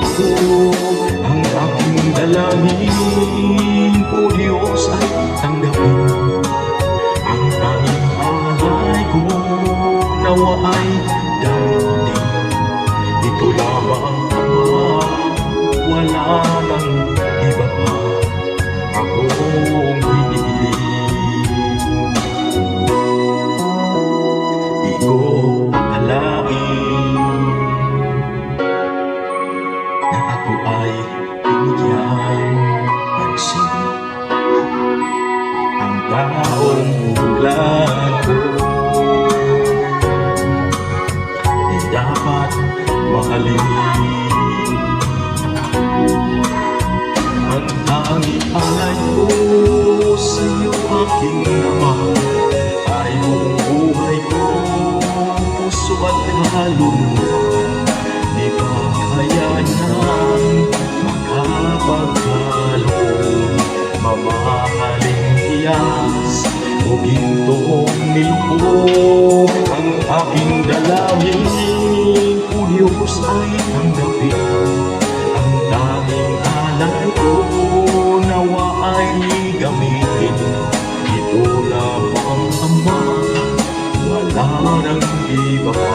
ko ang aking dalangin. O Diyos ay tanggapin ang tanging alay ko, nawa ay darating. Ito lamang Ama, wala nang iba pa akong hinihiling. Di ko akalain na ako ay binigyan pansin. Ang taong bulag ko di dapat mahalin. Ang tanging alay ko sa iyo, aking Ama, ay buong buhay ko, puso at kaluluwa. Di ba kayanan makapagkaloob, mamahaling iyas o gintong niloob. Ang aking dalangin, O Diyos, ay tanggapin ang tanging alay ko, nawa ay gamitin. Ito lamang Ama, wala nang iba pa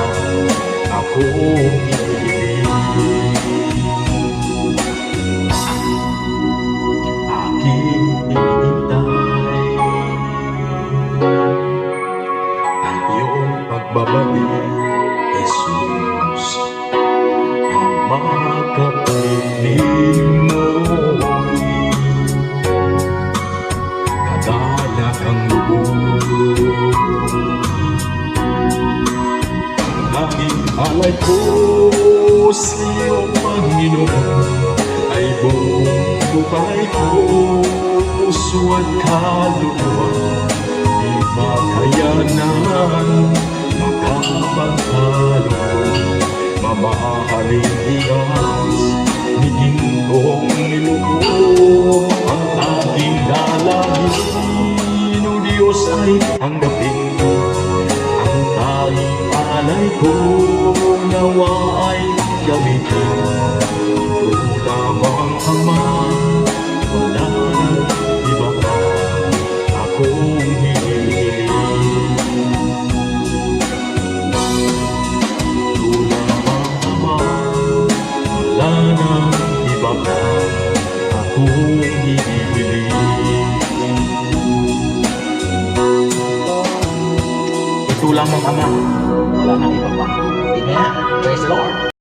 akong hinihiling. Aking hinihintay ang iyong pagbabalik, Jesus. Ang mga kapiling mo'y kagalak ang lubog. Ang aking alay ko sa iyo, Panginoon, ay buong buhay ko, puso at kaluluwa. Di makayanan makapagkaloob, mamahaling iyas ni gintong niloob. Ang aking dalangin, O Diyos, ay tanggapin ang tanging alay ko, nawa ay gamitin. Ito lamang Ama, wala nang iba pa akong hinihiling. Ito lamang Ama, wala nang iba pa akong hinihiling. Ito lamang Ama, wala nang iba pa. Amen. Praise the Lord.